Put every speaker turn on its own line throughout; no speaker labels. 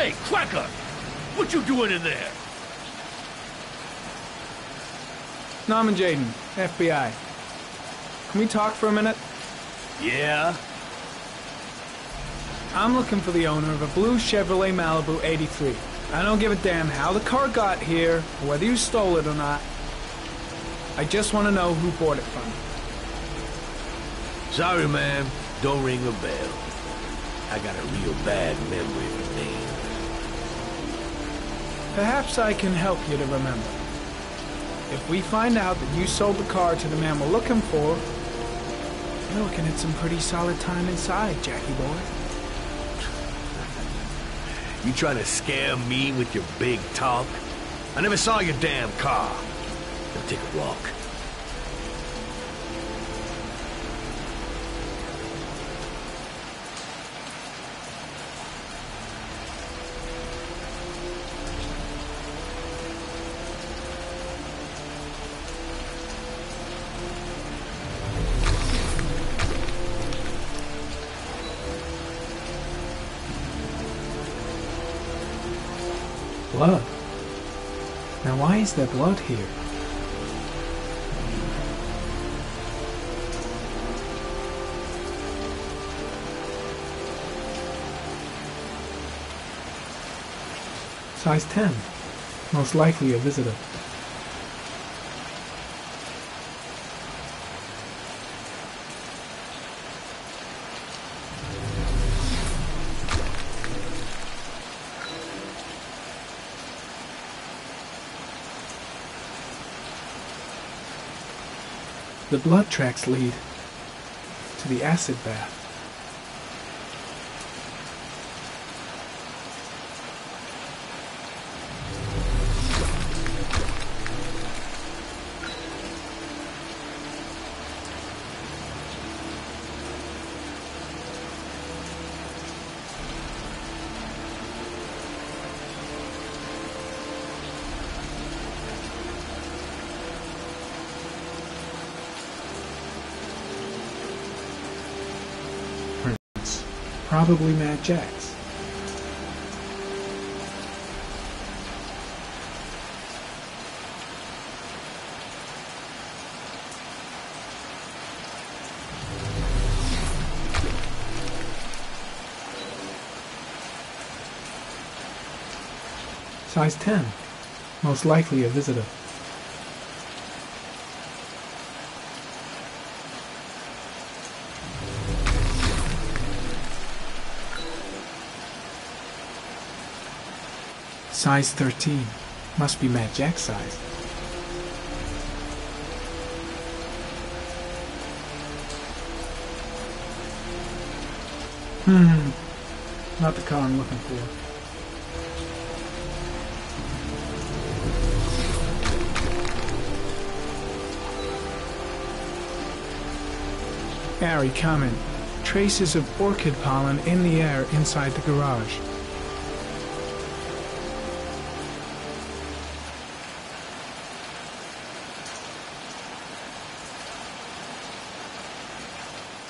Hey, Cracker! What you doing in there?
Norman Jayden, FBI. Can we talk for a minute?
Yeah?
I'm looking for the owner of a blue Chevrolet Malibu 83. I don't give a damn how the car got here, or whether you stole it or not. I just want to know who bought it from you.
Sorry, man. Don't ring a bell. I got a real bad memory for names.
Perhaps I can help you to remember. If we find out that you sold the car to the man we're looking for, you're looking at some pretty solid time inside, Jackie boy.
You trying to scare me with your big talk? I never saw your damn car. Now take a walk.
Blood. Now why is there blood here? Size 10. Most likely a visitor. The blood tracks lead to the acid bath. Probably Mad Jack's. Size 10. Most likely a visitor. Size 13. Must be Mad Jack's size. Not the car I'm looking for. Harry, comment. Traces of orchid pollen in the air inside the garage.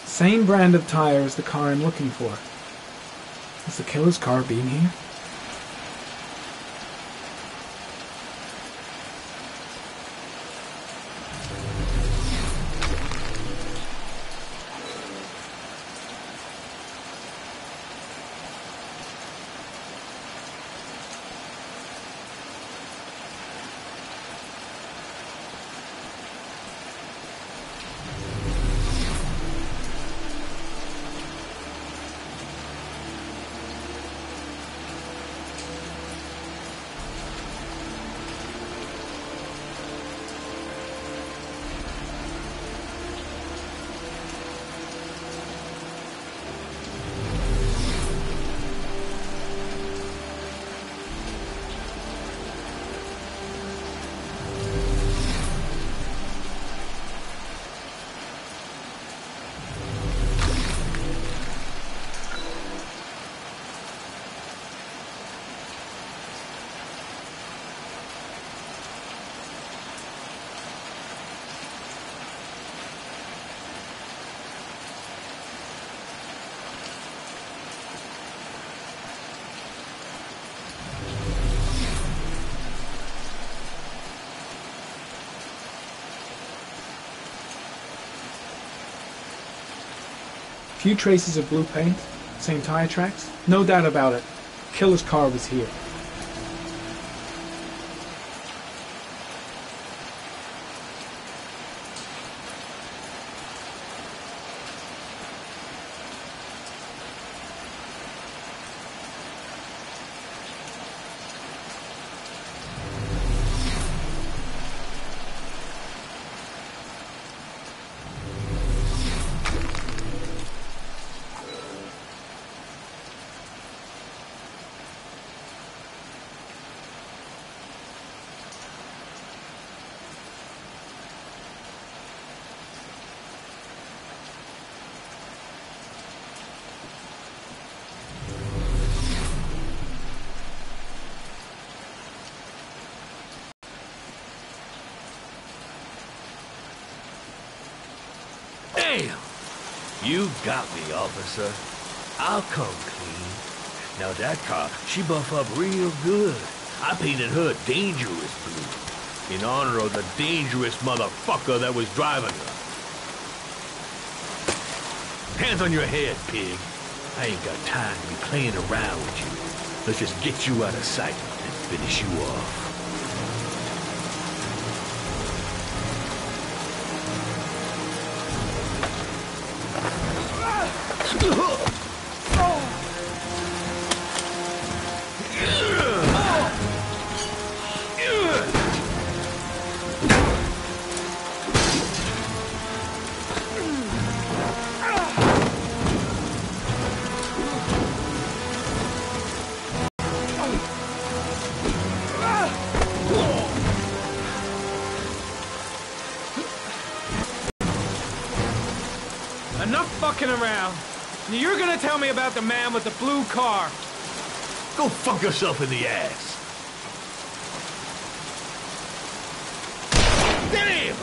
Same brand of tire as the car I'm looking for. Has the killer's car been here? few traces of blue paint, same tire tracks. No doubt about it. Killer's car was here.
Damn! You got me, officer. I'll come clean. Now that car, she buff up real good. I painted her dangerous blue, in honor of the dangerous motherfucker that was driving her. Hands on your head, pig. I ain't got time to be playing around with you. Let's just get you out of sight and finish you off.
Enough fucking around. You're gonna tell me about the man with the blue car.
Go fuck yourself in the ass. Damn!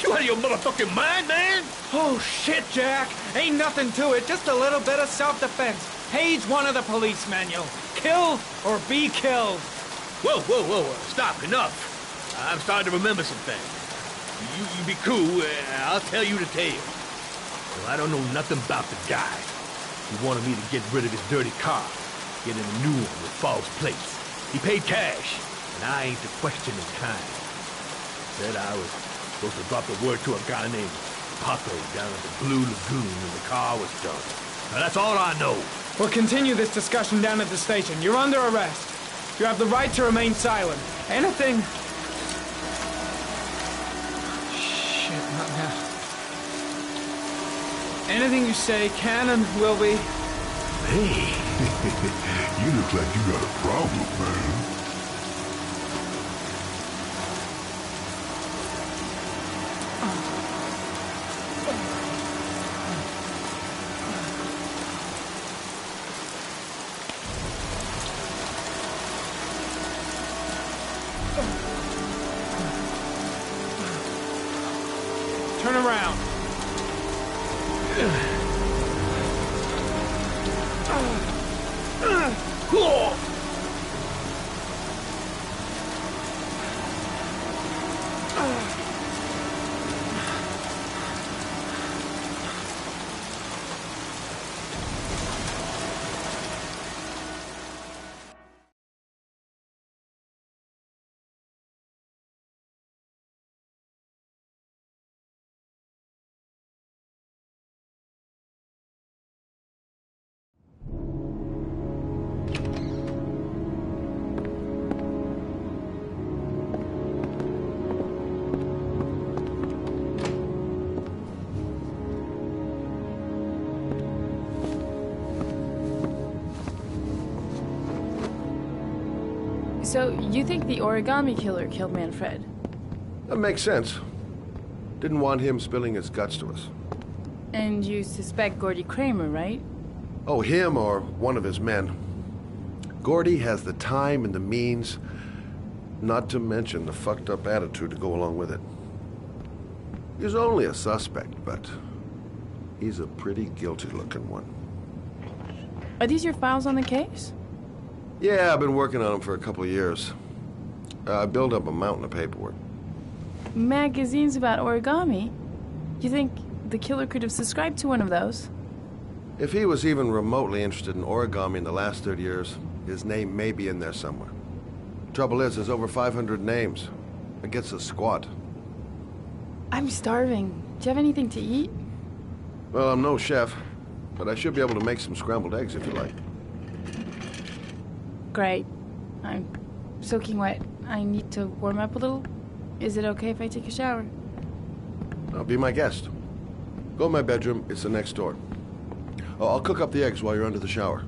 You out of your motherfucking mind, man?
Oh shit, Jack. Ain't nothing to it, just a little bit of self-defense. Page 1 of the police manual. Kill or be killed.
Whoa, whoa, whoa, whoa. Stop, enough. I'm starting to remember some things. You be cool, I'll tell you the tale. Well, I don't know nothing about the guy. He wanted me to get rid of his dirty car, get him a new one with false plates. He paid cash, and I ain't the questioning kind. Said I was supposed to drop the word to a guy named Paco down at the Blue Lagoon when the car was done. Now that's all I know.
We'll continue this discussion down at the station. You're under arrest. You have the right to remain silent. Anything... Shit, not now. Anything you say can and will be...
Hey.
You look like you got a problem, man.
Turn around.
So, you think the origami killer killed Manfred?
That makes sense. Didn't want him spilling his guts to us.
And you suspect Gordy Kramer, right?
Oh, him or one of his men. Gordy has the time and the means, not to mention the fucked up attitude to go along with it. He's only a suspect, but he's a pretty guilty-looking one.
Are these your files on the case?
Yeah, I've been working on him for a couple of years. I built up a mountain of paperwork.
Magazines about origami? You think the killer could have subscribed to one of those?
If he was even remotely interested in origami in the last 30 years, his name may be in there somewhere. Trouble is, there's over 500 names. It gets us squat.
I'm starving. Do you have anything to eat?
Well, I'm no chef, but I should be able to make some scrambled eggs if you like.
Great. I'm soaking wet. I need to warm up a little. Is it okay if I take a shower?
Be my guest. Go in my bedroom. It's the next door. Oh, I'll cook up the eggs while you're under the shower.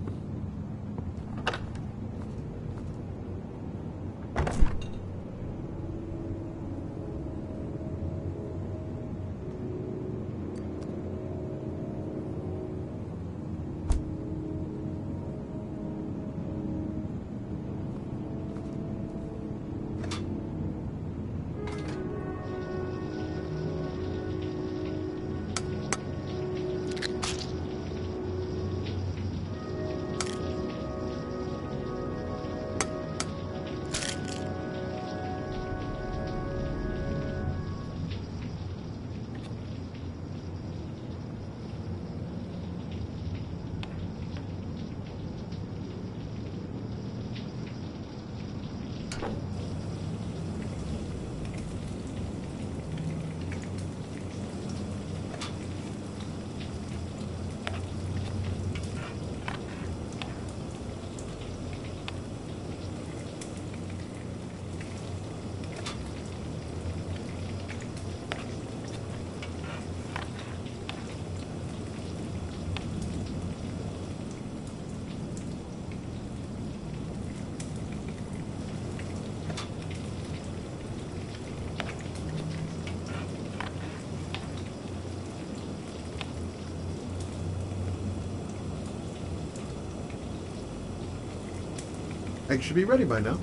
Eggs should be ready by now.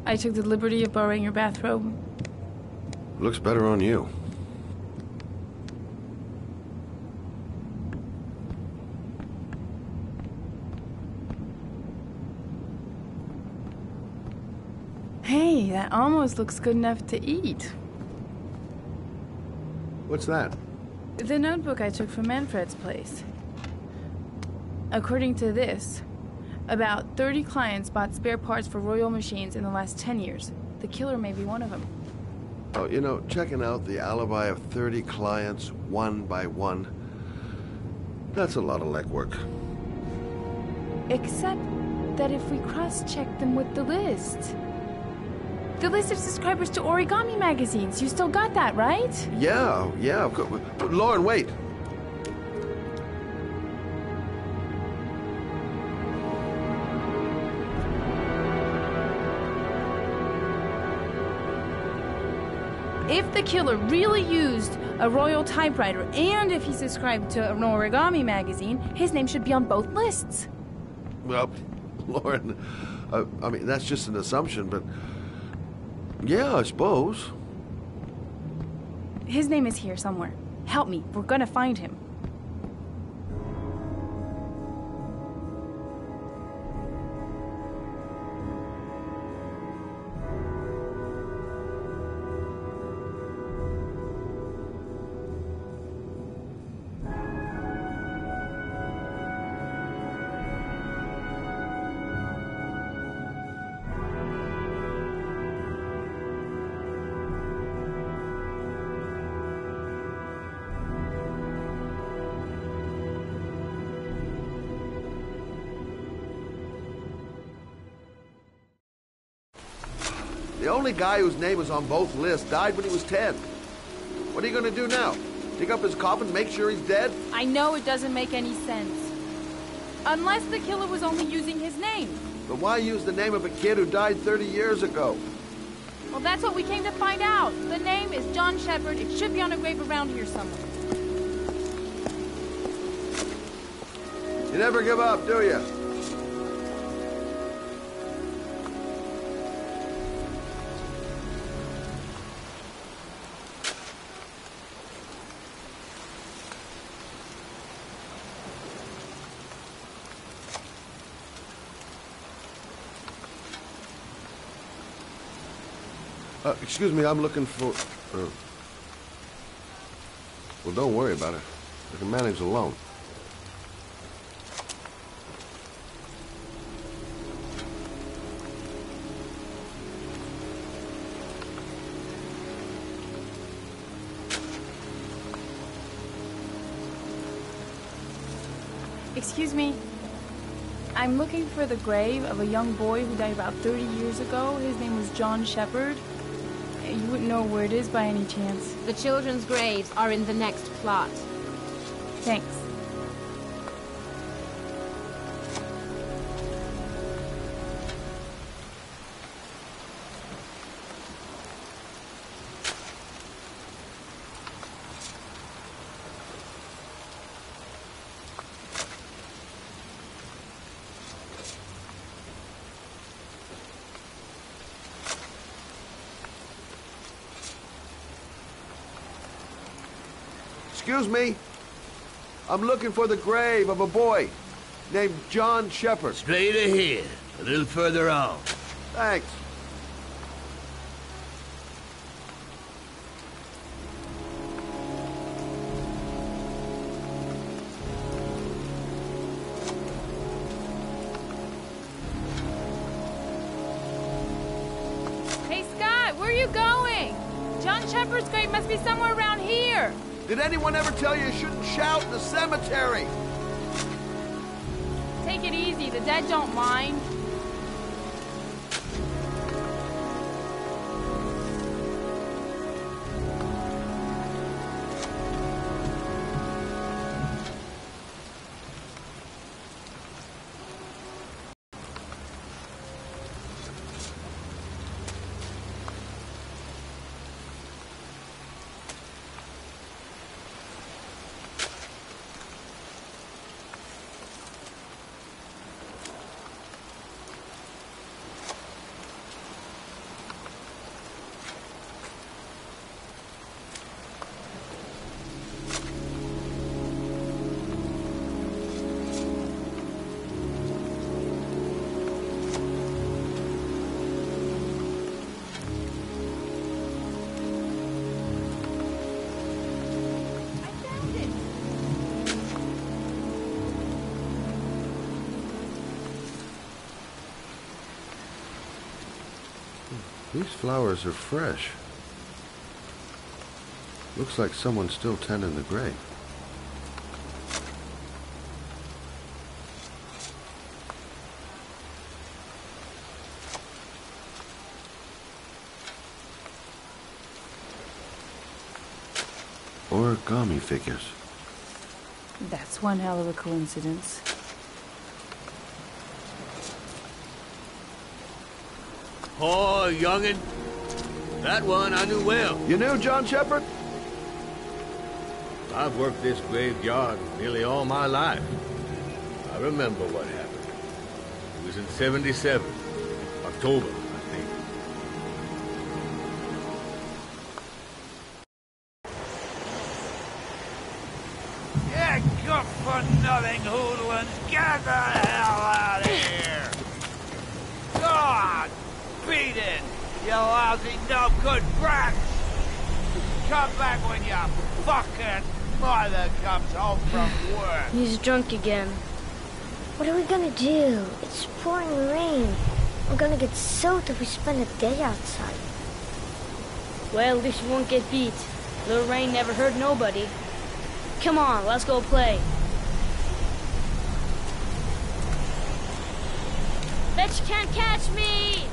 I took the liberty of borrowing your bathrobe.
Looks better on you.
Hey, that almost looks good enough to eat.
What's that?
The notebook I took from Manfred's place. According to this, about 30 clients bought spare parts for Royal machines in the last 10 years. The killer may be one of them.
Oh, you know, checking out the alibi of 30 clients one by one, that's a lot of legwork.
Except that if we cross-check them with the list. The list of subscribers to Origami magazines. You still got that, right?
Yeah, of course. Lauren, wait.
If the killer really used a Royal typewriter, and if he subscribed to an Origami magazine, his name should be on both lists.
Well, Lauren, I mean, that's just an assumption, but yeah, I suppose.
His name is here somewhere. Help me. We're gonna find him.
The only guy whose name was on both lists died when he was 10. What are you going to do now? Dig up his coffin, make sure he's dead?
I know it doesn't make any sense. Unless the killer was only using his name.
But why use the name of a kid who died 30 years ago?
Well, that's what we came to find out. The name is John Shepard. It should be on a grave around here somewhere.
You never give up, do you? Excuse me, I'm looking for... Well, don't worry about it. I can manage alone.
Excuse me. I'm looking for the grave of a young boy who died about 30 years ago. His name was John Shepard. You wouldn't know where it is by any chance.
The children's graves are in the next plot.
Thanks.
Excuse me. I'm looking for the grave of a boy named John Shepard.
Straight ahead, a little further on.
Thanks.
Hey, Scott, where are you going? John Shepard's grave must be somewhere around here.
Did anyone ever tell you shouldn't shout in the cemetery?
Take it easy, the dead don't mind.
These flowers are fresh. Looks like someone's still tending the grave. Origami figures.
That's one hell of a coincidence.
Oh, youngin'. That one I knew well.
You knew John Shepard?
I've worked this graveyard nearly all my life. I remember what happened. It was in 77. October, I think.
Yeah, good-for-nothing hoodlums, get the hell out of here! God, beat it, you lousy no-good brats! Come back when your fucking mother comes home from work.
He's drunk again. What are we gonna do? It's pouring rain. We're gonna get soaked if we spend a day outside.
Well, at least we won't get beat. Little rain never hurt nobody. Come on, let's go play. Bet you can't catch me!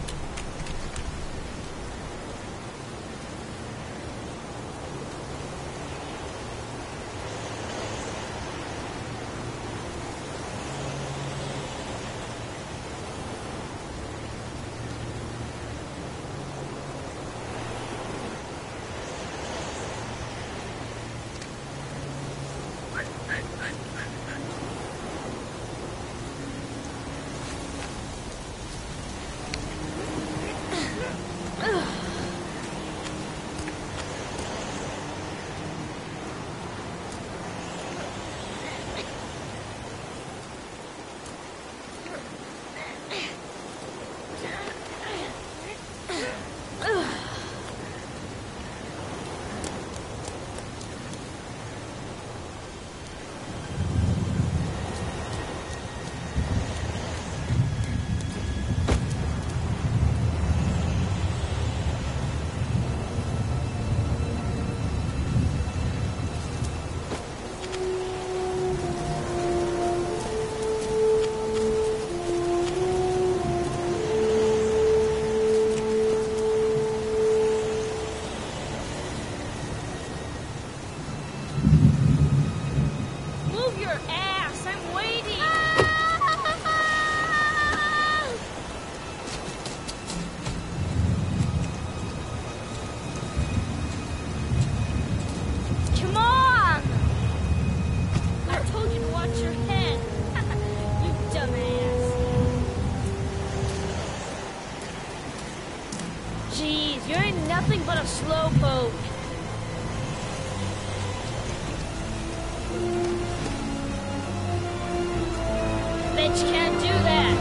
bitch can't do that.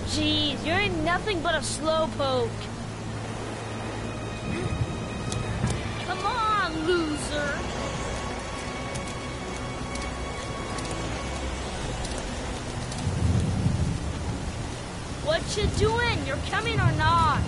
Jeez, you ain't nothing but a slowpoke. Come on, loser. What you doing? You're coming or not?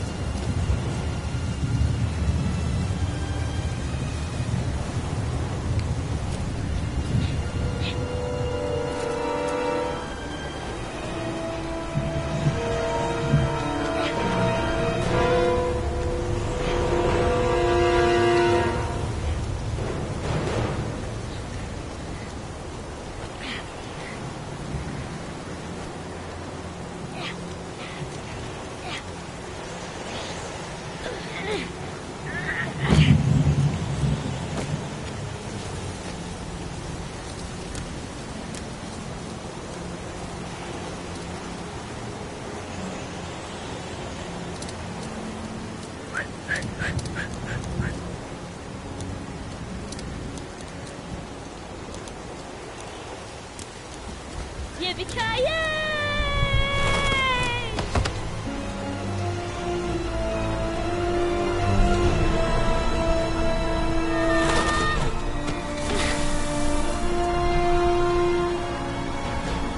Yippee-ki-yay!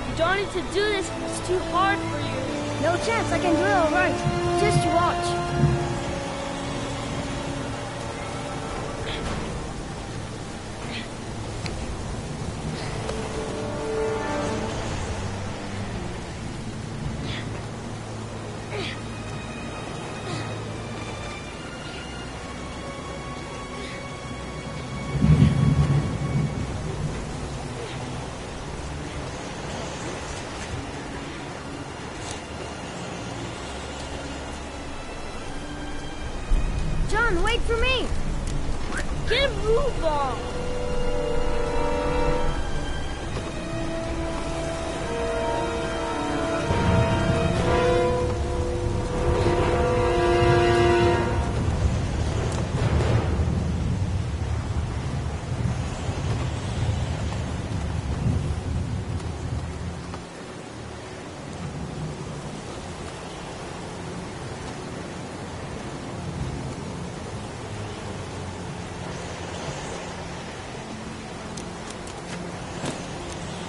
You don't need to do this. It's too hard for you.
No chance, I can do it all right. Just you watch. John, wait for me!
Get a move on!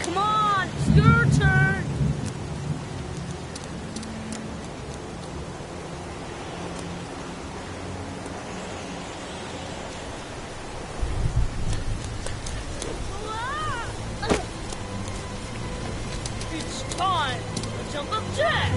Come on, it's your turn. It's time to jump up jack.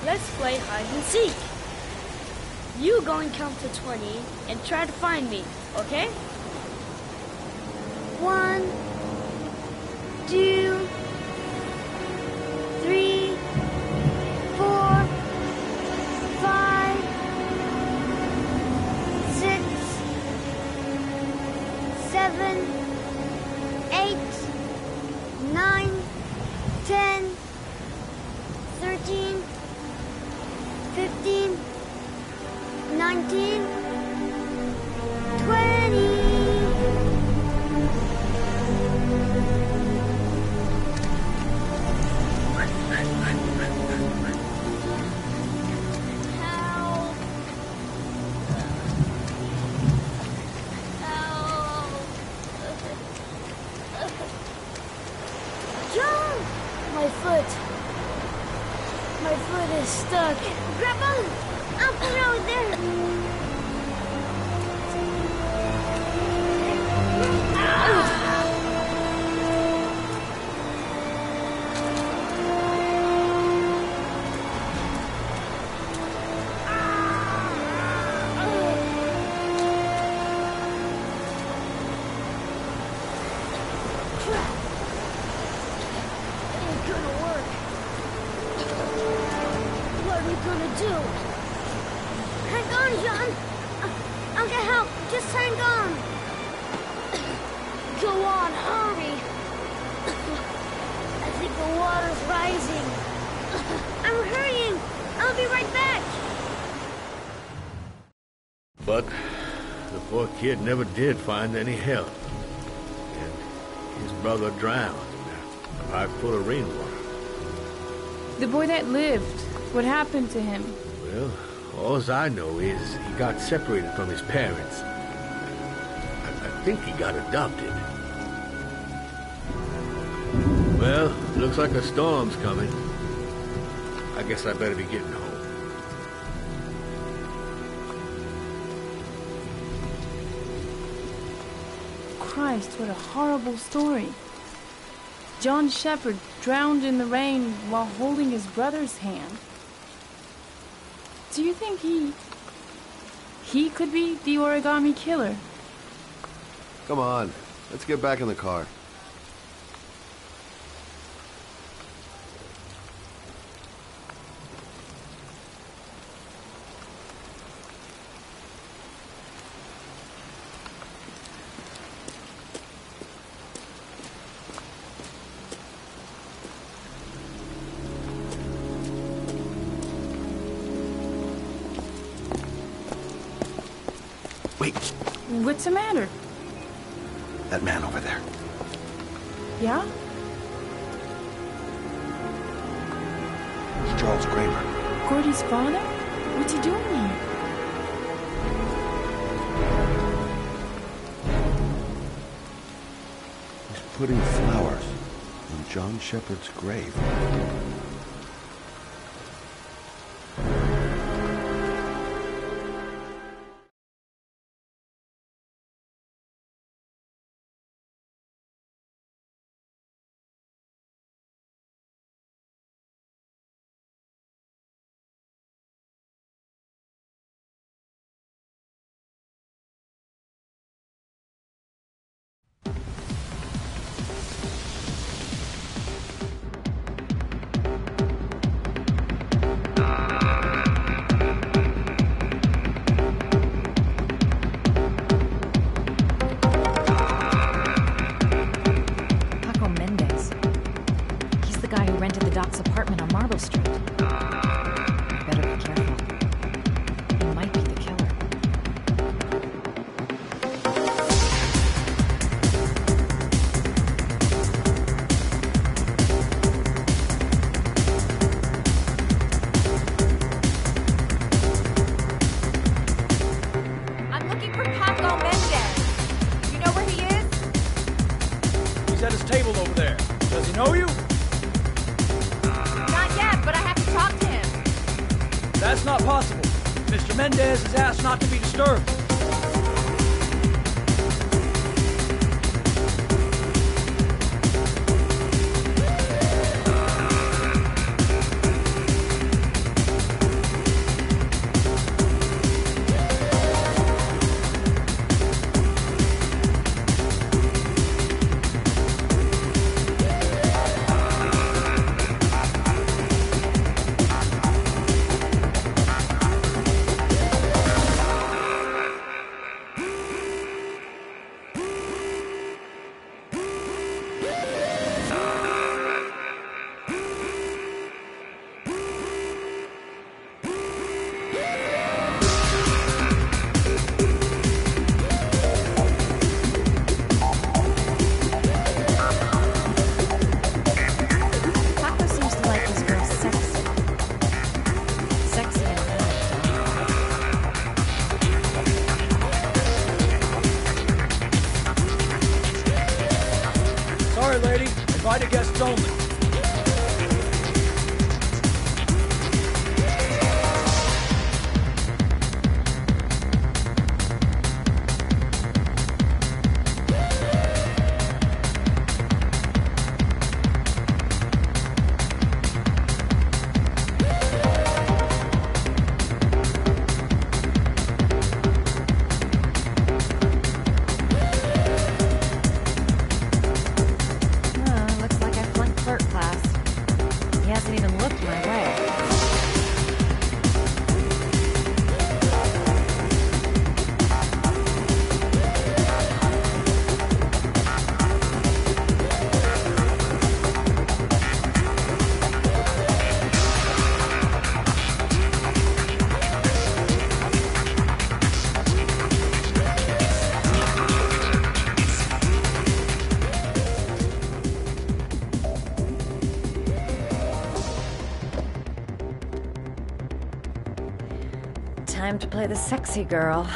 Let's play hide and seek. You go and count to 20 and try to find me, okay?
1, 2, 3, 4, 5, 6, 7, 8, 9, 10, 13, 15, 19, 20. John! My foot is stuck. Grapple! I'll put it over there.
But the poor kid never did find any help. And his brother drowned in a pipe full of rainwater.
The boy that lived, what happened to him?
Well, all I know is he got separated from his parents. I think he got adopted. Well, looks like a storm's coming. I guess I better be getting home.
Christ, what a horrible story. John Shepherd drowned in the rain while holding his brother's hand. Do you think he could be the origami killer?
Come on, let's get back in the car. Wait.
What's the matter?
That man over there.
Yeah?
It's Charles Kramer.
Gordy's father? What's he doing here?
He's putting flowers on John Shepherd's grave.
Doc's apartment on Marble Street. Better be careful. He might be the killer.
I'm looking for Paco Mendez. You know where he is?
He's at his table over there. Does he know you? That's not possible. Mr. Mendez has asked not to be disturbed. Lady, invited guests only.
hasn't even looked my way. Time to play the sexy girl.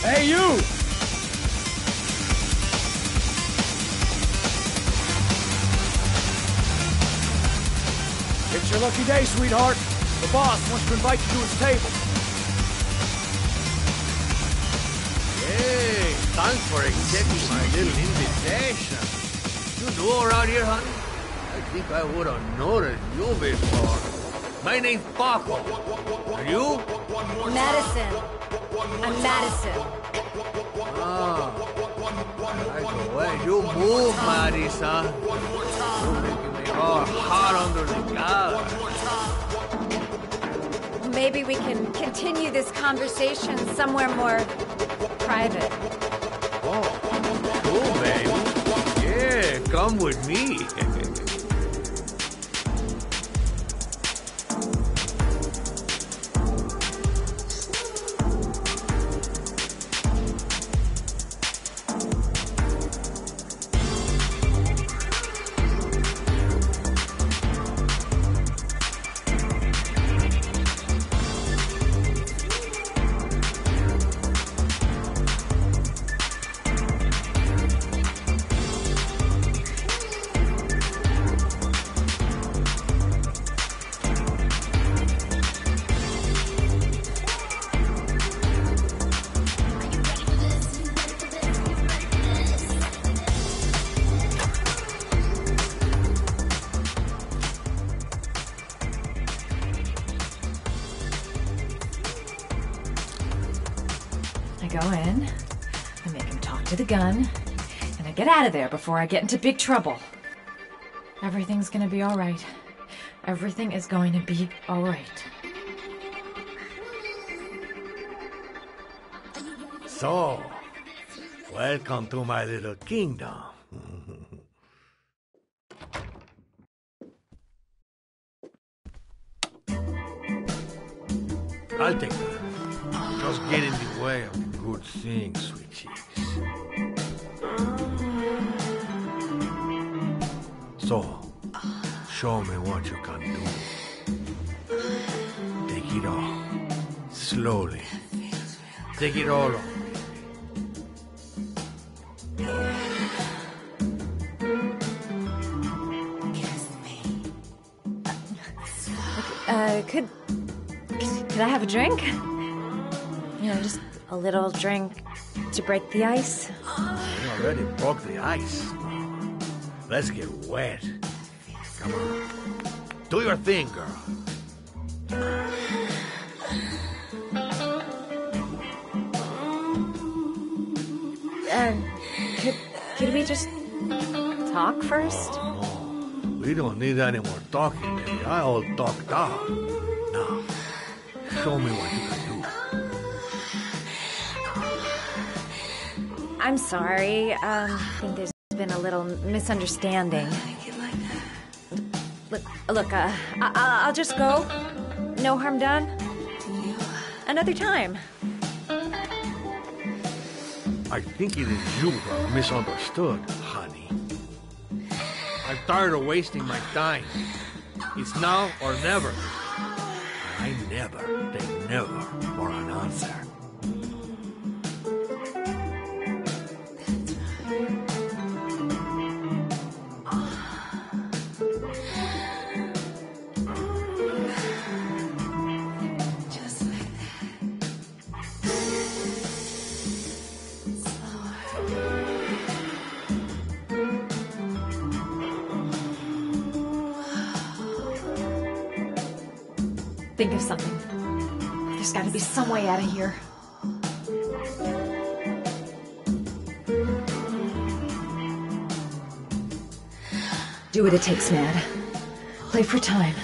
Hey, you!
It's your lucky day, sweetheart. The boss wants to invite you to his table.
Hey, thanks for accepting my little invitation. You new around here, honey? I think I would have noticed you before. My name's Paco. And you?
Madison. I'm Madison.
Oh. I like the way you move, Marisa. You're making me all hot under the collar.
Maybe we can continue this conversation somewhere more private.
Oh, cool, baby. Yeah, come with me.
go in, I make him talk to the gun, and I get out of there before I get into big trouble. Everything's gonna be all right. Everything is going to be all right.
So, welcome to my little kingdom. I'll take that. Just get in the way of the good things, sweet cheeks. So, show me what you can do. Take it all. Slowly. Take it all off.
Could I have a drink? You know, just a little drink to break the ice.
You already broke the ice. Let's get wet. Come on. Do your thing, girl.
Could we just talk first?
Oh, no. We don't need any more talking, baby. I all talked out. Now, show me what you can do.
I'm sorry. I think there's been a little misunderstanding. Look, I'll just go. No harm done. Another time.
I think it is you who are misunderstood, honey. I'm tired of wasting my time. It's now or never. I never take never for an answer.
Think of something. There's got to be some way out of here. Do what it takes, Mad. Play for time.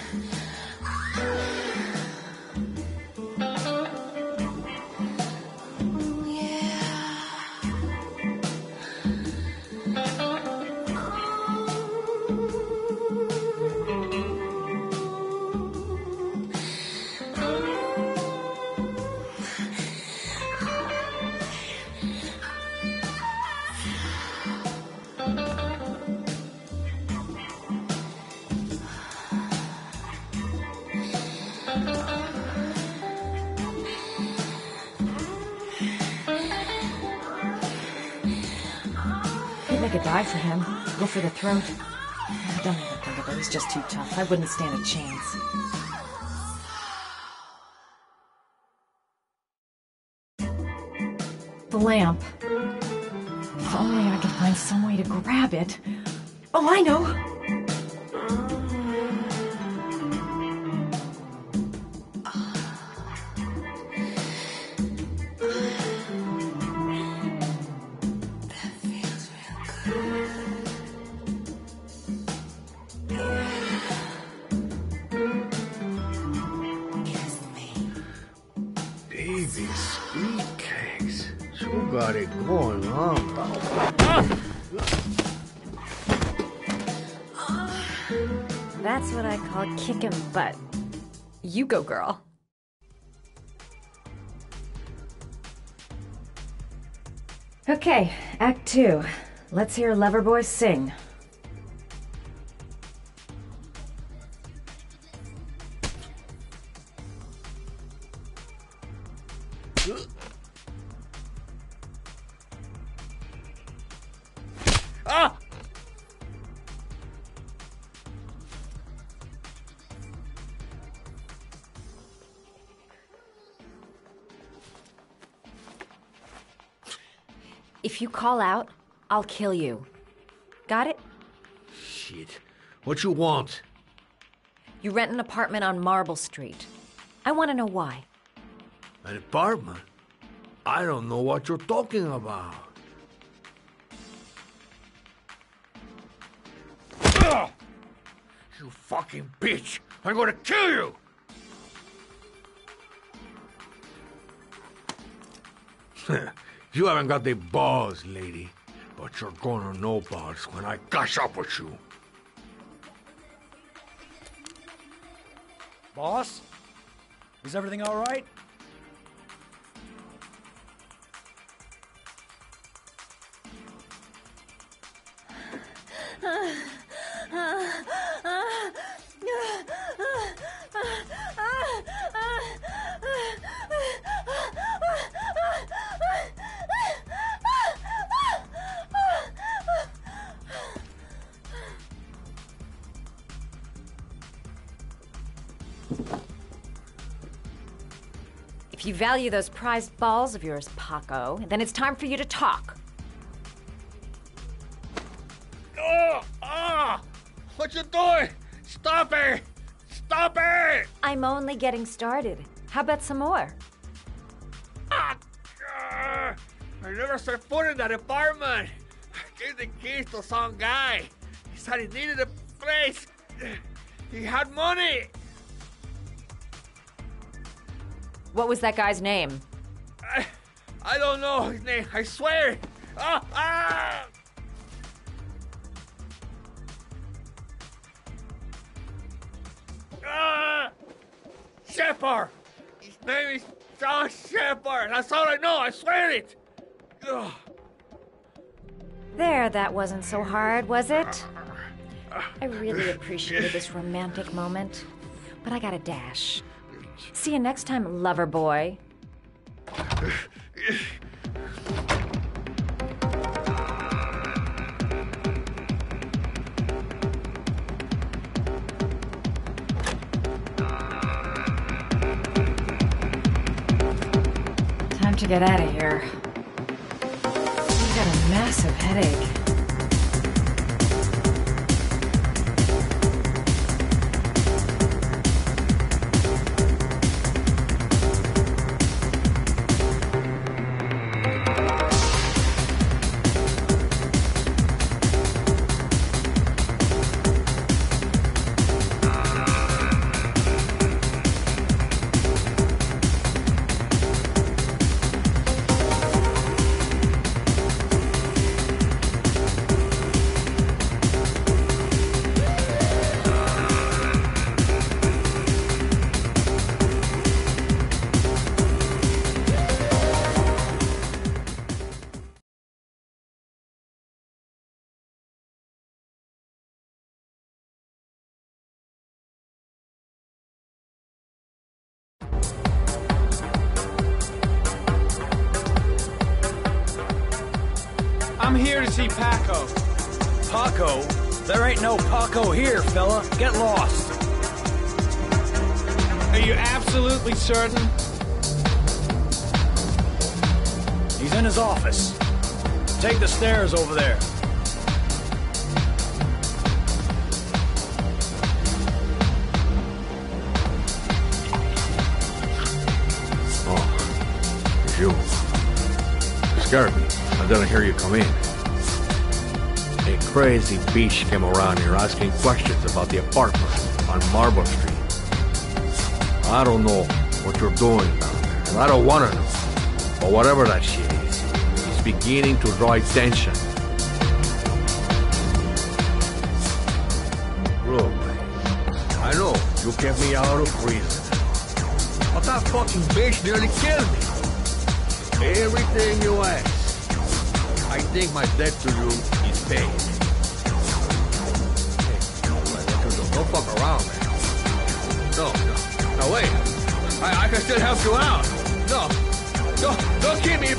Make a dive for him. Go for the throat. Don't even think of it. He's just too tough. I wouldn't stand a chance. The lamp. If only I could find some way to grab it. Oh, I know!
Sweet cakes. You got it going on.
That's what I call kicking butt. You go, girl. Okay, Act 2. Let's hear Loverboy sing.
Ah!
If you call out, I'll kill you. Got it?
Shit. What you want?
You rent an apartment on Marble Street. I want to know why.
An apartment? I don't know what you're talking about. Ugh! You fucking bitch! I'm gonna kill you! You haven't got the balls, lady. But you're gonna know balls when I catch up with you.
Boss? Is everything all right?
If you value those prized balls of yours, Paco, then it's time for you to talk.
What you doing? Stop it! Stop it!
I'm only getting started. How about some more?
I never set foot in that apartment. I gave the keys to some guy. He said he needed a place. He had money.
What was that guy's name?
I don't know his name. I swear. Shepard! His name is John Shepard! That's all I know, I swear it! Ugh.
There, that wasn't so hard, was it? I really appreciated this romantic moment, but I gotta dash. See you next time, lover boy. Time to get out of here. I've got a massive headache.
I'm here to see Paco.
Paco? There ain't no Paco here, fella. Get lost.
Are you absolutely certain?
He's in his office. Take the stairs over there.
Oh, it's you. You scared me. I didn't hear you come in. A crazy bitch came around here asking questions about the apartment on Marble Street. I don't know what you're doing down there, and I don't want to know. But whatever that shit is, it's beginning to draw attention. Look, I know you kept me out of prison, but that fucking bitch nearly killed me. Everything you ask. I think my debt to you is paid. Hey, don't fuck around, man. No, wait. I can still help you out. No, don't keep me.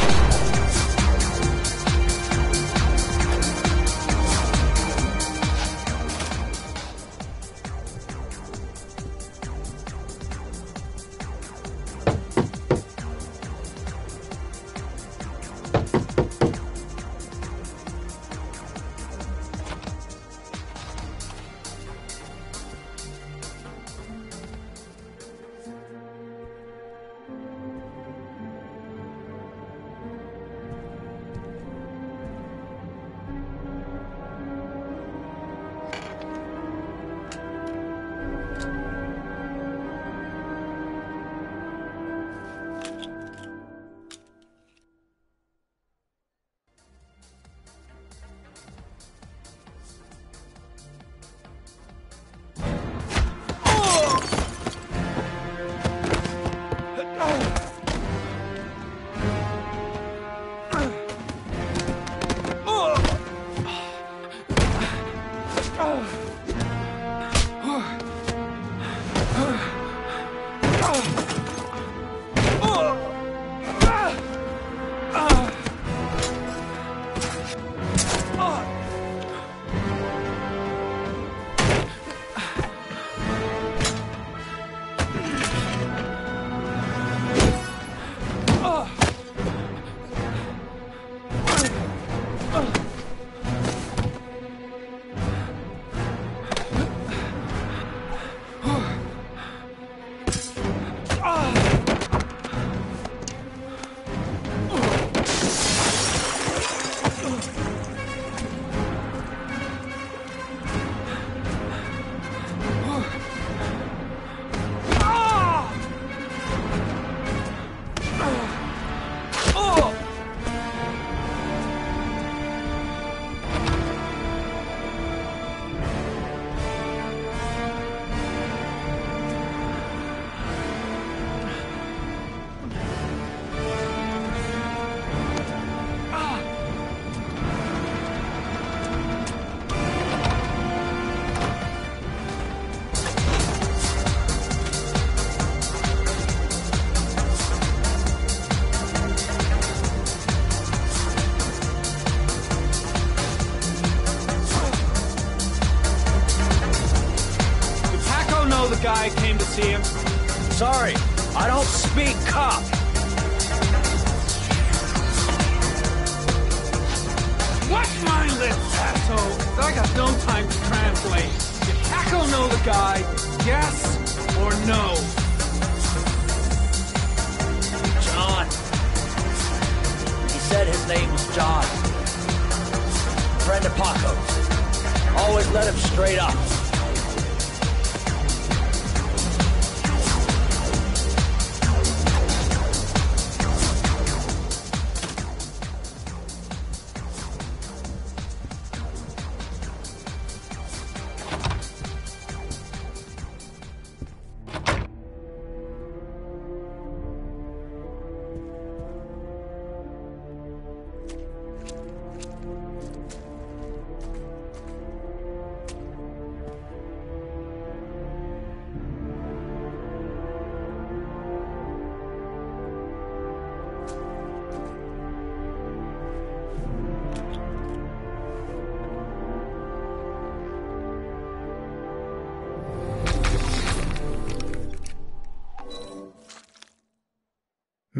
Guy came to see him.
Sorry, I don't speak cop.
Watch my lips, asshole. I got no time to translate. Did Paco know the guy? Yes or no?
John. He said his name was John. Friend of Paco's. Always let him straight up.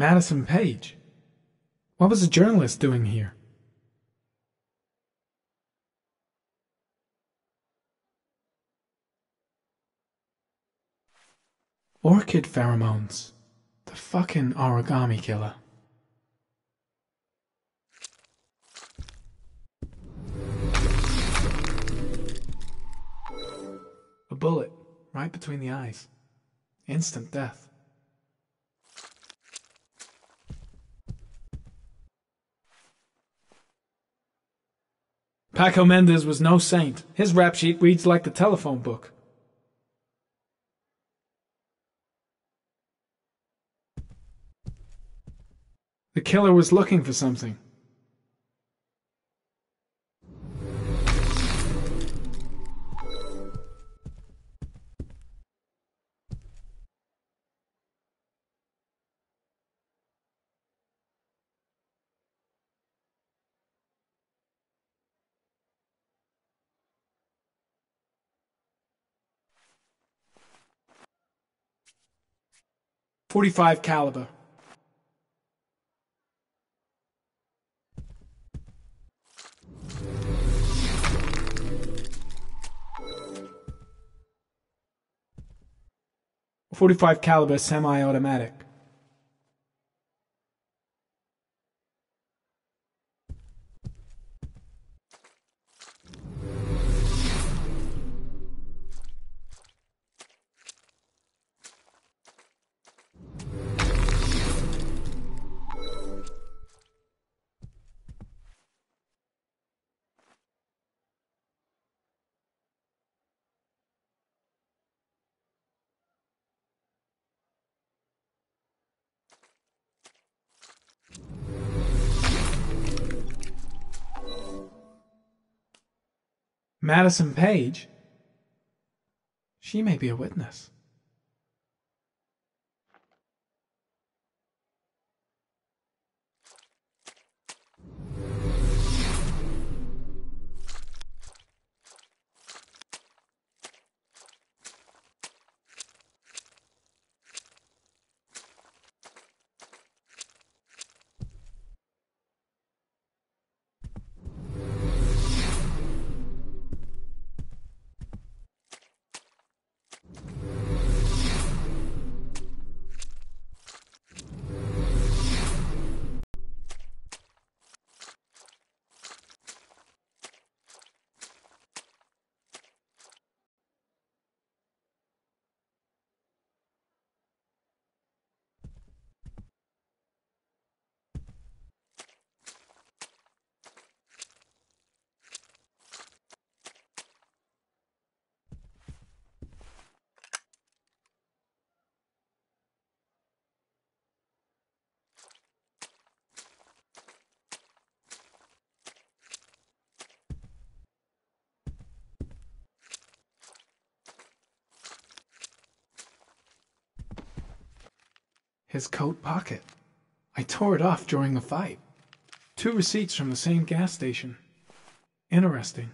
Madison Page? What was a journalist doing here? Orchid pheromones. The fucking origami killer. A bullet right between the eyes. Instant death. Paco Mendez was no saint. His rap sheet reads like the telephone book. The killer was looking for something. .45 caliber. .45 caliber semi-automatic. Madison Page? She may be a witness. His coat pocket. I tore it off during the fight. 2 receipts from the same gas station. Interesting.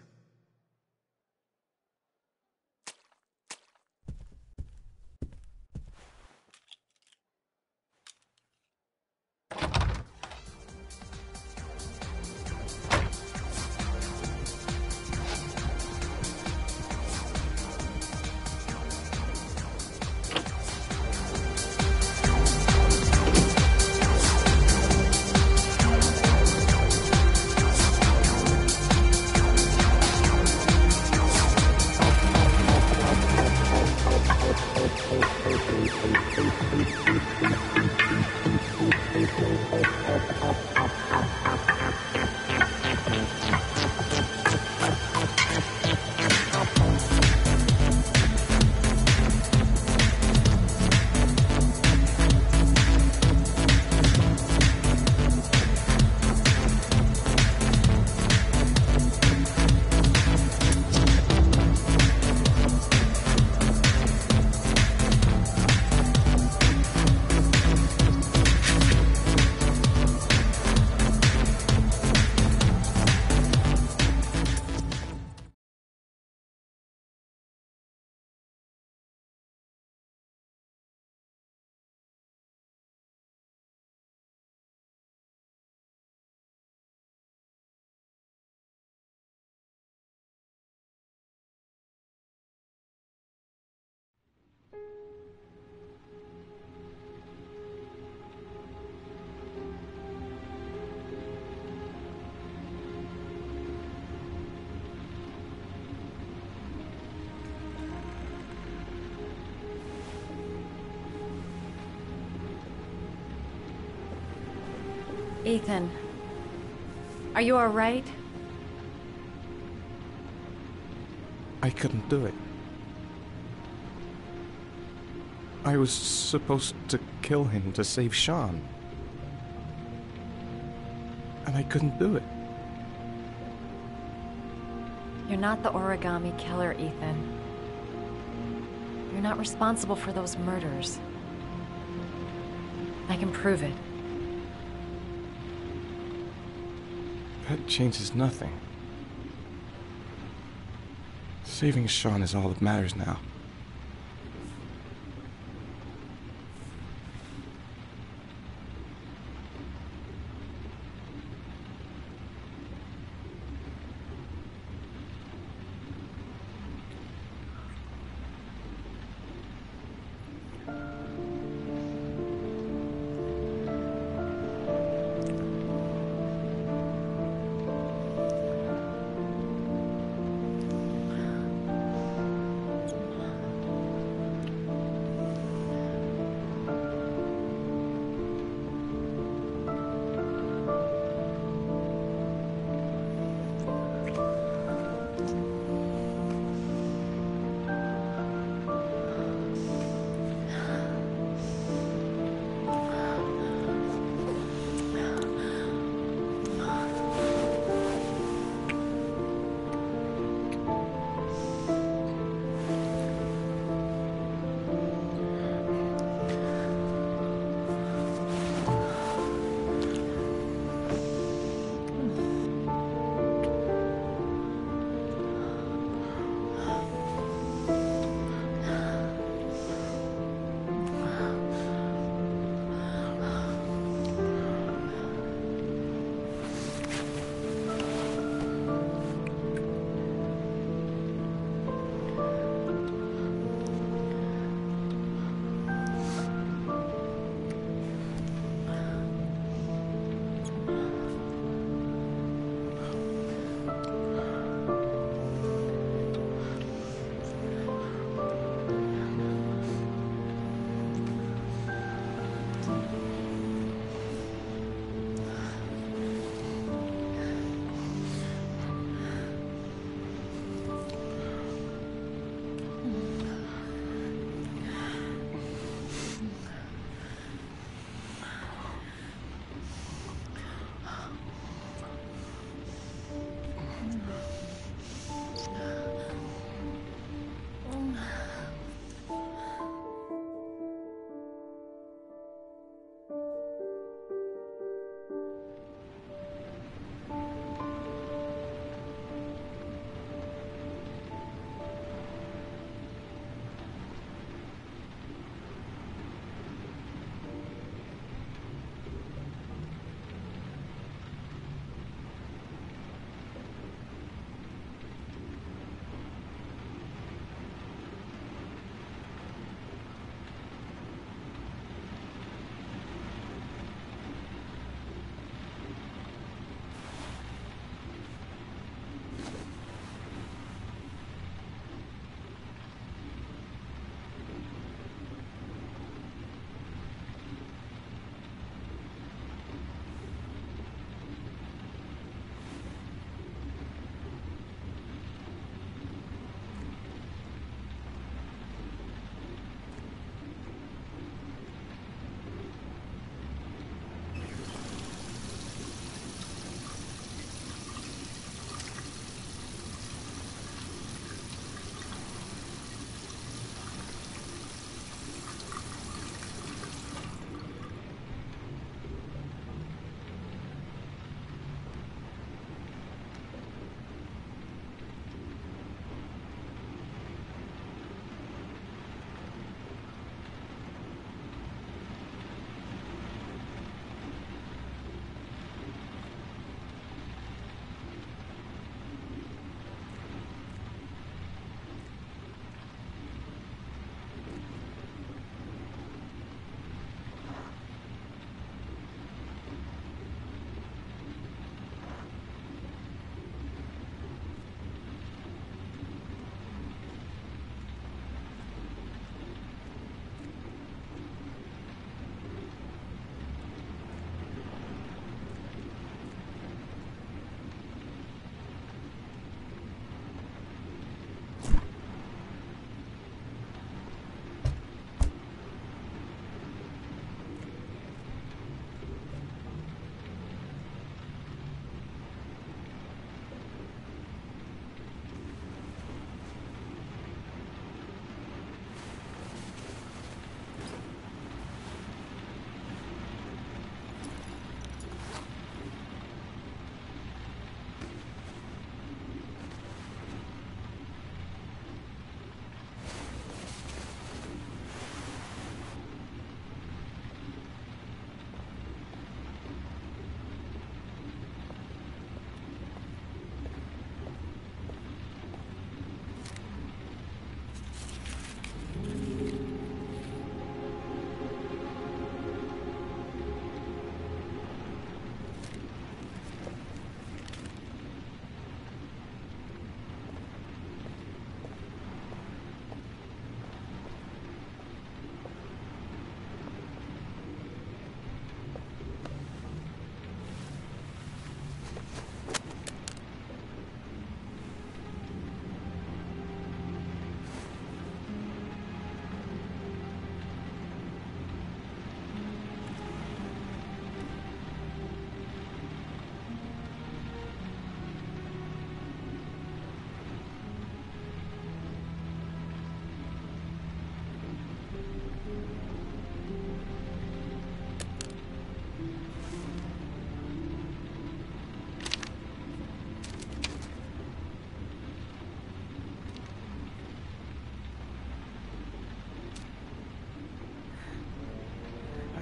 Ethan, are you all right?
I couldn't do it. I was supposed to kill him to save Sean. And I couldn't do it.
You're not the origami killer, Ethan. You're not responsible for those murders. I can prove it.
That changes nothing. Saving Sean is all that matters now.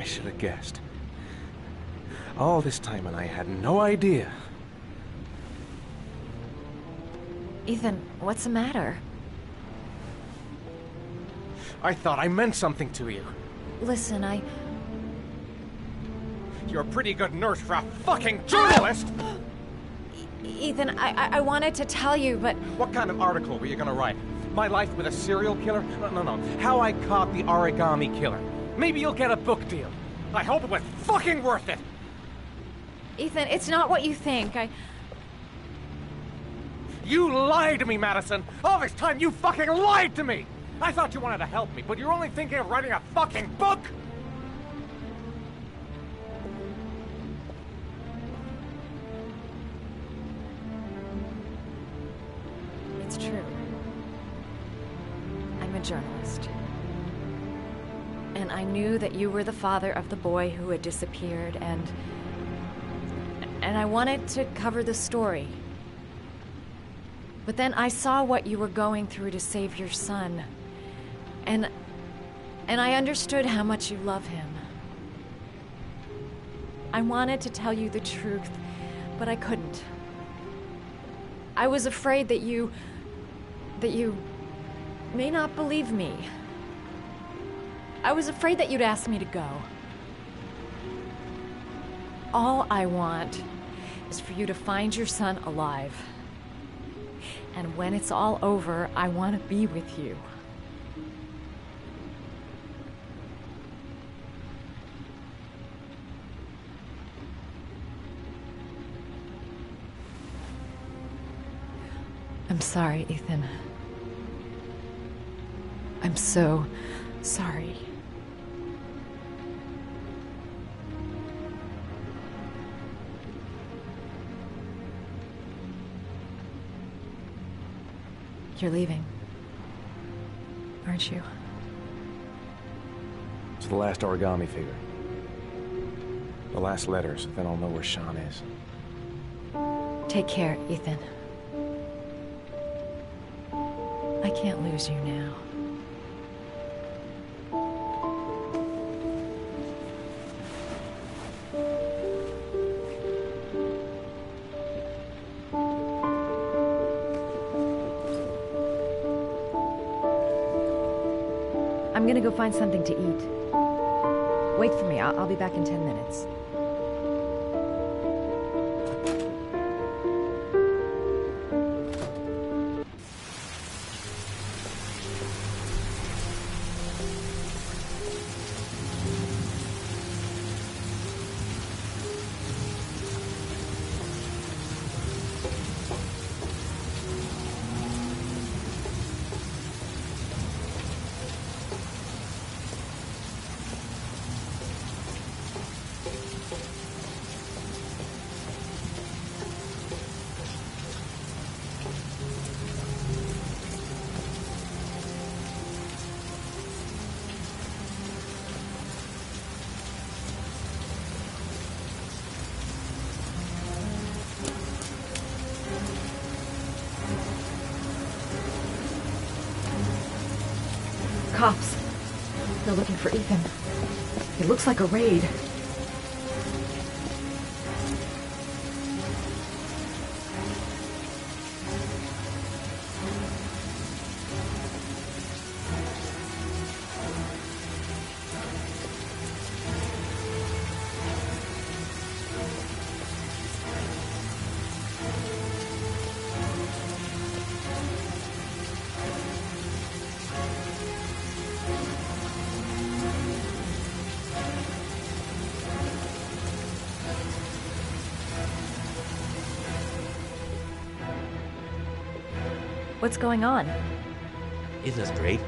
should have guessed. All this time and I had no idea.
Ethan, what's the matter?
I thought I meant something to you.
Listen,
You're a pretty good nurse for a fucking journalist!
Ethan, I wanted to tell you, but...
What kind of article were you gonna write? My life with a serial killer? No. How I caught the origami killer. Maybe you'll get a book deal. I hope it was fucking worth it!
Ethan, it's not what you think.
You lied to me, Madison! All this time you fucking lied to me! I thought you wanted to help me, but you're only thinking of writing a fucking book!
It's true. I'm a journalist. And I knew that you were the father of the boy who had disappeared, and I wanted to cover the story. But then I saw what you were going through to save your son. And I understood how much you love him. I wanted to tell you the truth, but I couldn't. I was afraid that you may not believe me. I was afraid that you'd ask me to go. All I want is for you to find your son alive. And when it's all over, I want to be with you. I'm sorry, Ethan. I'm so sorry. You're leaving, aren't you?
It's the last origami figure. The last letters, then I'll know where Sean is.
Take care, Ethan. I can't lose you now. I'm gonna go find something to eat. Wait for me. I'll be back in 10 minutes. Cops. They're looking for Ethan. It looks like a raid. What's going on?
Isn't this great?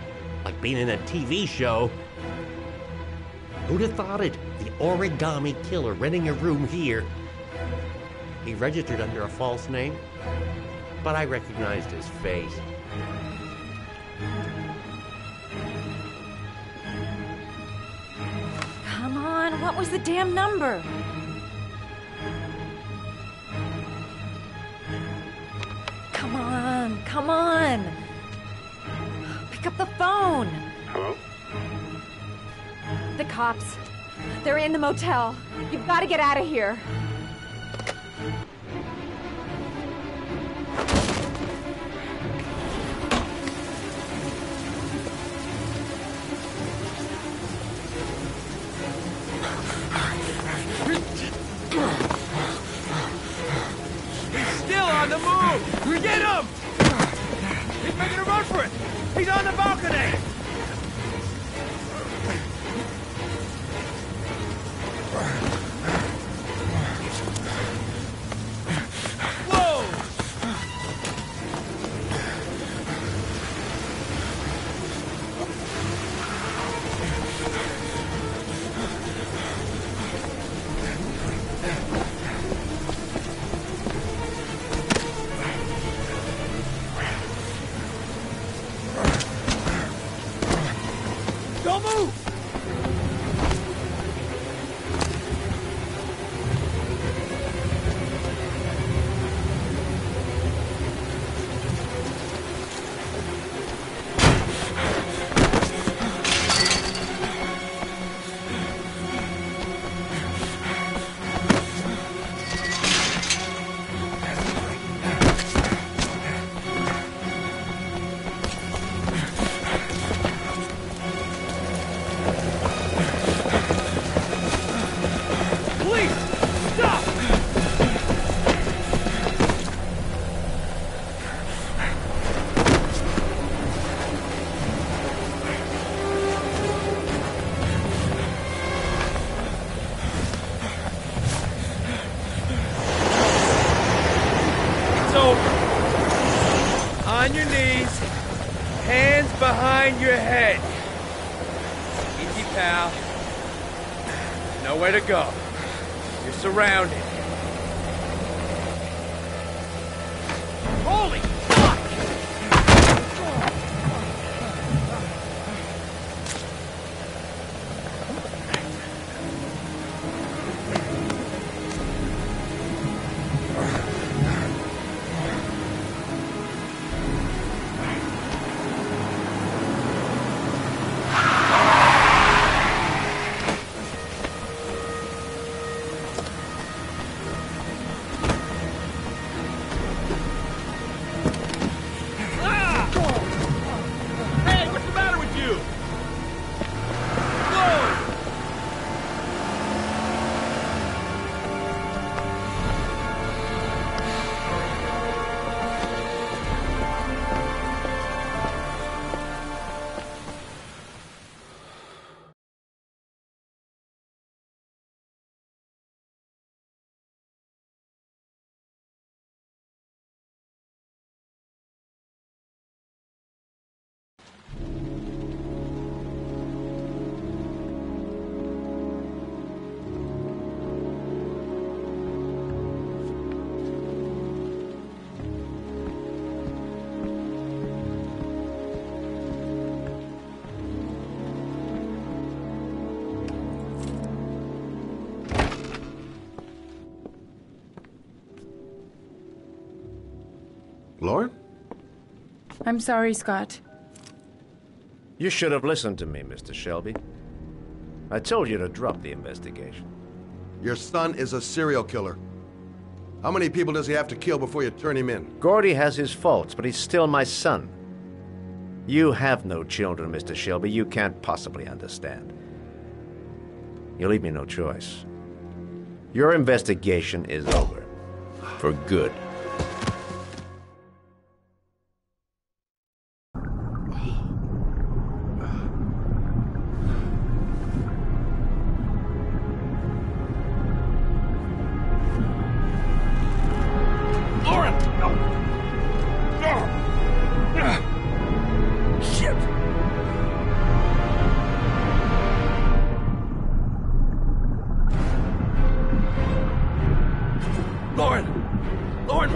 Like being in a TV show. Who'd have thought it? The origami killer renting a room here. He registered under a false name, but I recognized his face.
Come on, what was the damn number? Come on! Pick up the phone!
Hello?
The cops.
They're in the motel. You've got to get out of here.
Still on the move! Get him! He's making a run for it! He's on the balcony! Whoa! Don't move! On your knees, hands behind your head. Easy, pal. Nowhere to go. You're surrounded. Holy fuck!
Lauren?
I'm sorry, Scott.
You should have listened to me, Mr. Shelby. I told you to drop the investigation.
Your son is a serial killer. How many people does he have to kill before you turn him in?
Gordy has his faults, but he's still my son. You have no children, Mr. Shelby. You can't possibly understand. You leave me no choice. Your investigation is over. For good.
Lauren,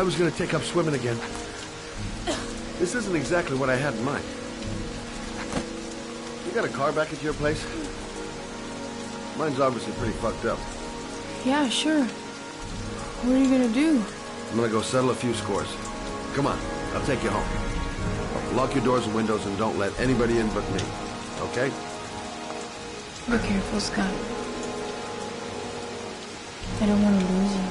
was gonna take up swimming again. This isn't exactly what I had in mind. You got a car back at your place? Mine's obviously pretty fucked up.
Yeah, sure. What are you gonna do?
I'm gonna go settle a few scores. Come on, I'll take you home. Lock your doors and windows and don't let anybody in but me. Okay?
Be careful, Scott. I don't want to lose you.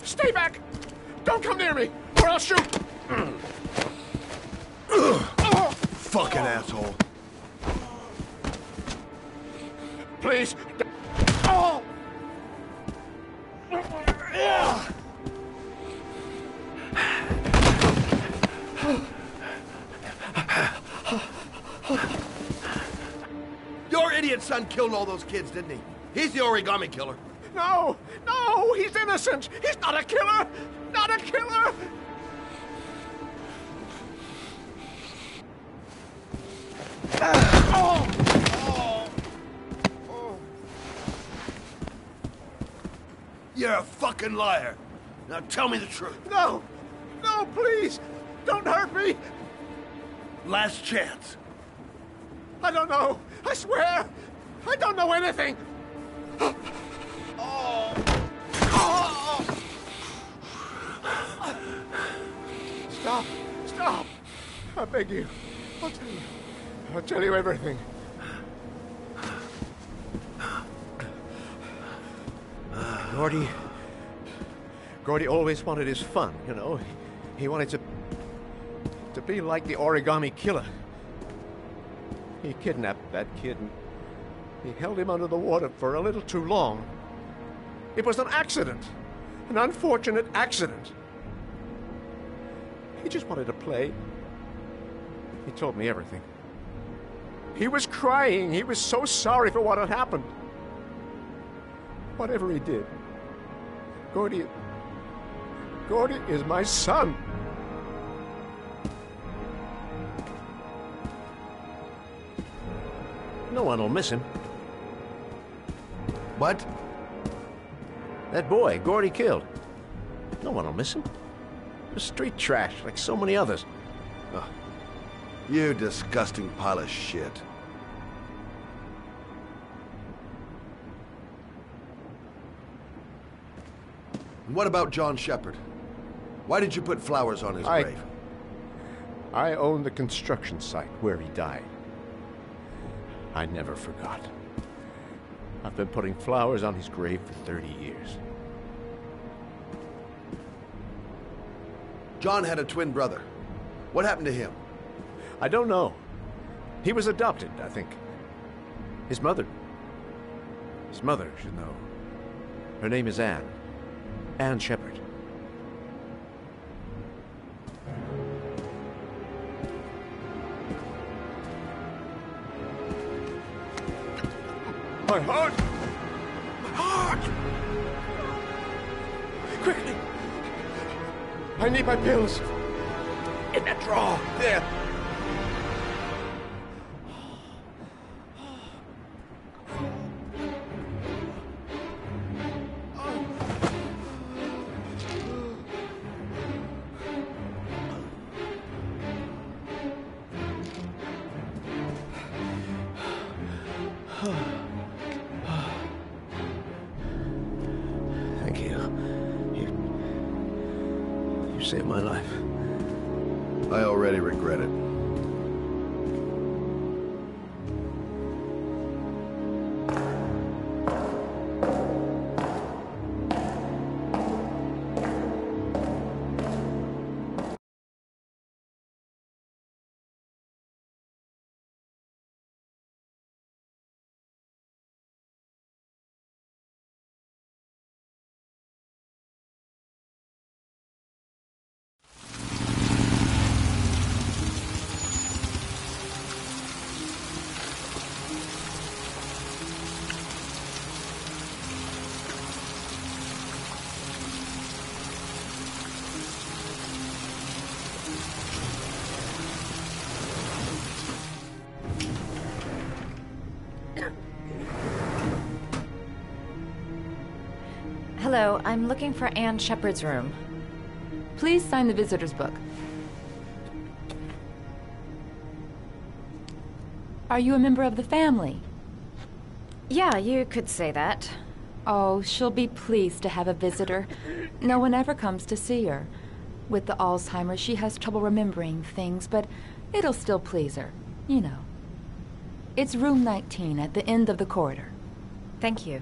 Stay back! Don't come near me, or I'll shoot!
Fucking asshole.
Please. Oh!
Your idiot son killed all those kids, didn't he? He's the origami killer.
No! No! He's innocent! He's not a killer! Not a killer!
You're a fucking liar. Now tell me the truth.
No! No, please! Don't hurt me!
Last chance.
I don't know. I swear. I don't know anything. Stop. Stop. I beg you. I'll tell you. I'll tell you everything.
Gordy always wanted his fun, you know. He wanted to be like the origami killer. He kidnapped that kid and he held him under the water for a little too long. It was an accident. An unfortunate accident. He just wanted to play. He told me everything. He was crying. He was so sorry for what had happened. Whatever he did, Gordy is my son. No one will miss him.
What?
That boy, Gordy killed. No one will miss him. He was street trash, like so many others.
Oh, you disgusting pile of shit. And what about John Shepard? Why did you put flowers on his grave?
I own the construction site where he died. I never forgot. I've been putting flowers on his grave for 30 years.
John had a twin brother. What happened to him?
I don't know. He was adopted, I think. His mother should know. Her name is Anne. Anne Shepard. My heart! My heart! Quickly! I need my pills. In that drawer. There. Thank you. You saved my life.
I already regret it.
Hello, I'm looking for Anne Shepard's room.
Please sign the visitor's book. Are you a member of the family?
Yeah, you could say that.
Oh, she'll be pleased to have a visitor. No one ever comes to see her. With the Alzheimer's, she has trouble remembering things, but it'll still please her. You know. It's room 19 at the end of the corridor.
Thank you.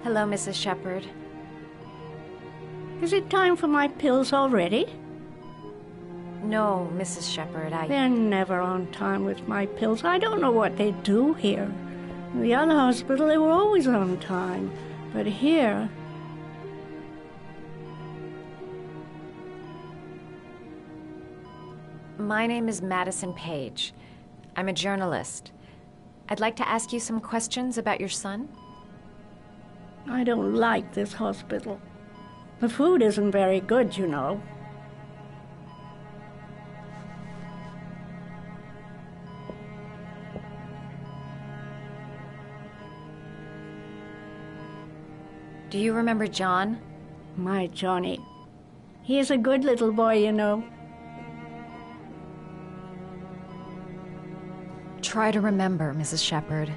Hello, Mrs. Shepard.
Is it time for my pills already?
No, Mrs. Shepard,
They're never on time with my pills. I don't know what they do here. In the other hospital, they were always on time. But here...
My name is Madison Page. I'm a journalist. I'd like to ask you some questions about your son.
I don't like this hospital. The food isn't very good, you know.
Do you remember John?
My Johnny. He is a good little boy, you know.
Try to remember, Mrs. Shepard.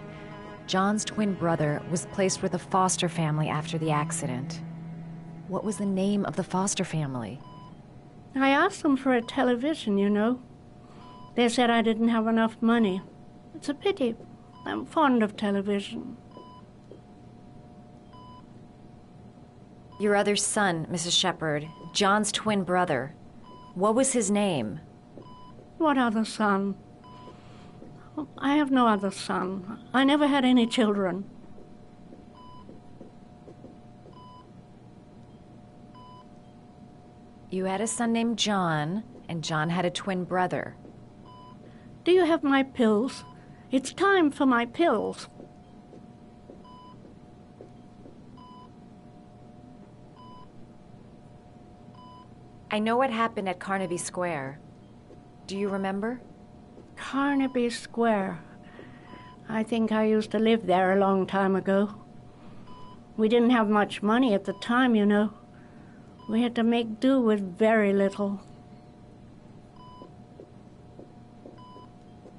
John's twin brother was placed with a foster family after the accident. What was the name of the foster family?
I asked them for a television, you know. They said I didn't have enough money. It's a pity. I'm fond of television.
Your other son, Mrs. Shepard, John's twin brother. What was his name?
What other son? I have no other son. I never had any children.
You had a son named John, and John had a twin brother.
Do you have my pills? It's time for my pills.
I know what happened at Carnaby Square. Do you remember?
Carnaby Square. I think I used to live there a long time ago. We didn't have much money at the time, you know. We had to make do with very little.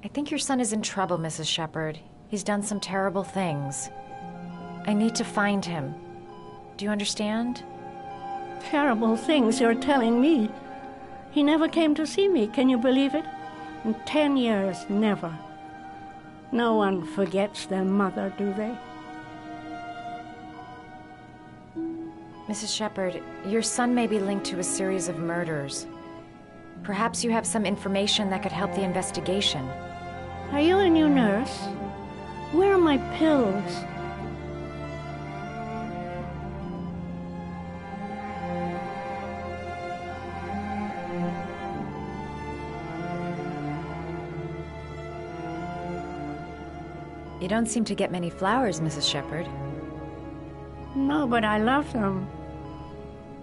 I think your son is in trouble, Mrs. Shepherd. He's done some terrible things. I need to find him. Do you understand?
Terrible things you're telling me. He never came to see me, can you believe it? In 10 years, never. No one forgets their mother, do they?
Mrs. Shepherd, your son may be linked to a series of murders. Perhaps you have some information that could help the investigation.
Are you a new nurse? Where are my pills?
You don't seem to get many flowers, Mrs. Shepherd.
No, but I love them.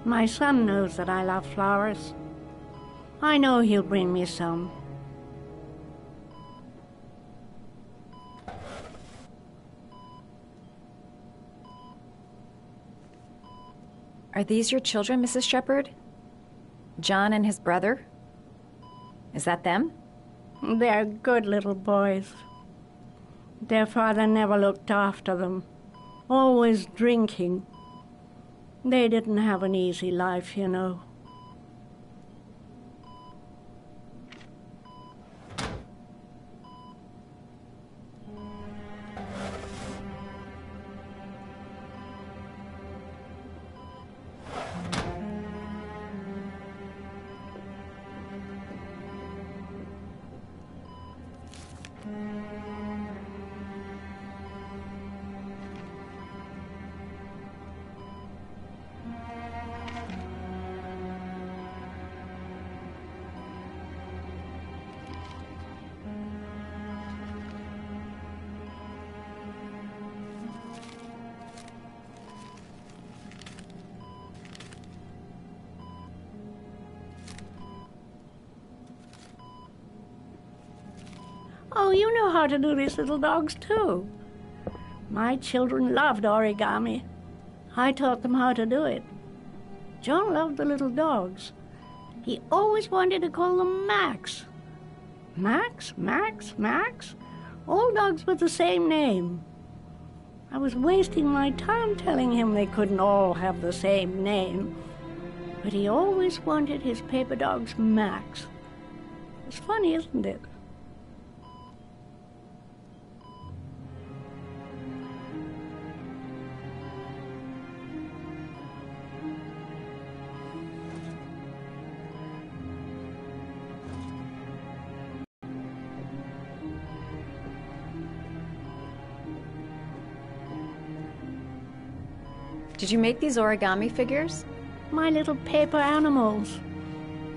My son knows that I love flowers. I know he'll bring me some.
Are these your children, Mrs. Shepherd? John and his brother? Is that them?
They're good little boys. Their father never looked after them. Always drinking. They didn't have an easy life, you know. Oh, you know how to do these little dogs, too. My children loved origami. I taught them how to do it. John loved the little dogs. He always wanted to call them Max. Max, Max, Max? All dogs with the same name. I was wasting my time telling him they couldn't all have the same name. But he always wanted his paper dogs Max. It's funny, isn't it?
Did you make these origami figures?
My little paper animals.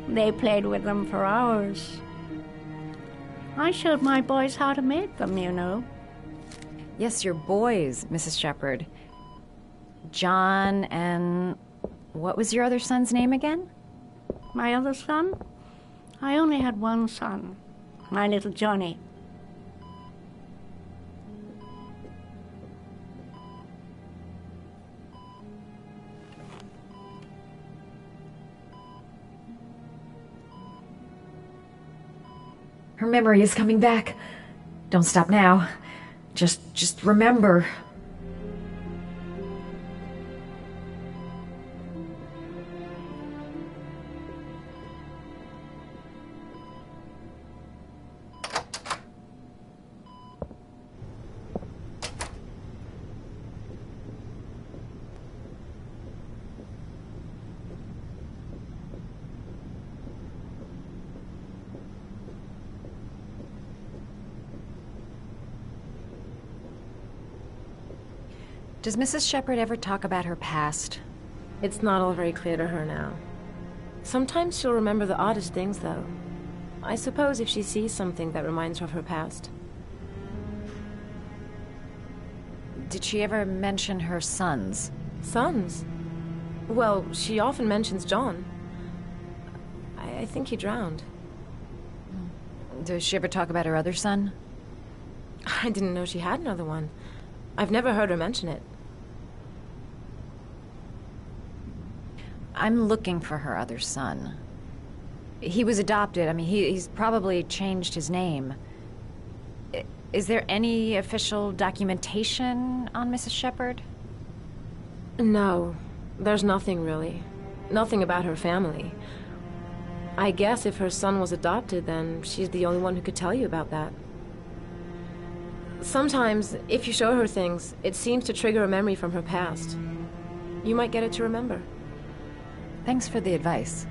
They played with them for hours. I showed my boys how to make them, you know.
Yes, your boys, Mrs. Shepherd. John and... what was your other son's name again?
My other son? I only had one son. My little Johnny.
Her memory is coming back. Don't stop now. Just remember. Does Mrs. Shepherd ever talk about her past?
It's not all very clear to her now.
Sometimes she'll remember the oddest things, though. I suppose if she sees something that reminds her of her past.
Did she ever mention her sons?
Sons? Well, she often mentions John. I think he drowned.
Does she ever talk about her other son?
I didn't know she had another one. I've never heard her mention it.
I'm looking for her other son. He was adopted. I mean, he's probably changed his name. Is there any official documentation on Mrs. Shepherd?
No, there's nothing really. Nothing about her family. I guess if her son was adopted, then she's the only one who could tell you about that. Sometimes, if you show her things, it seems to trigger a memory from her past. You might get it to remember.
Thanks for the advice.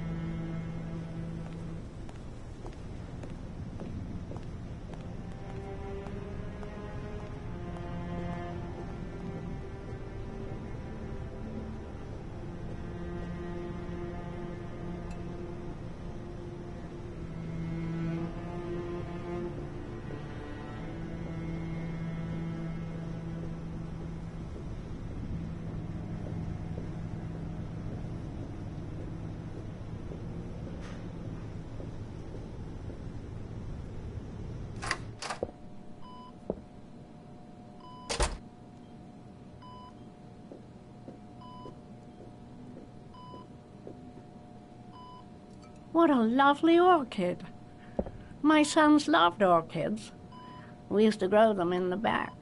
What a lovely orchid. My sons loved orchids. We used to grow them in the back.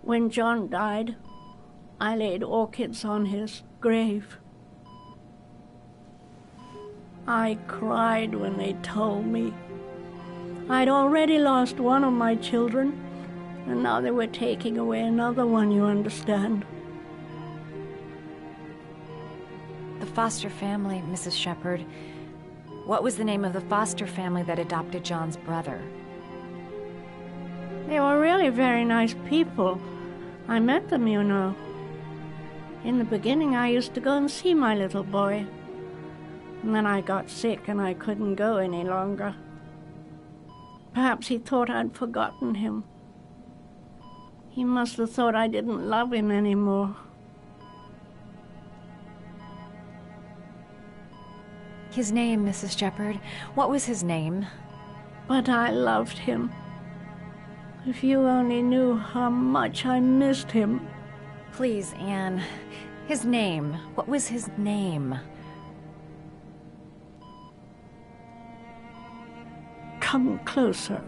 When John died, I laid orchids on his grave. I cried when they told me. I'd already lost one of my children, and now they were taking away another one, you understand.
The foster family, Mrs. Shepherd. What was the name of the foster family that adopted John's brother?
They were really very nice people. I met them, you know. In the beginning, I used to go and see my little boy. And then I got sick and I couldn't go any longer. Perhaps he thought I'd forgotten him. He must have thought I didn't love him anymore.
His name, Mrs. Shepherd. What was his name?
But I loved him. If you only knew how much I missed him.
Please, Anne. His name. What was his name?
Come closer.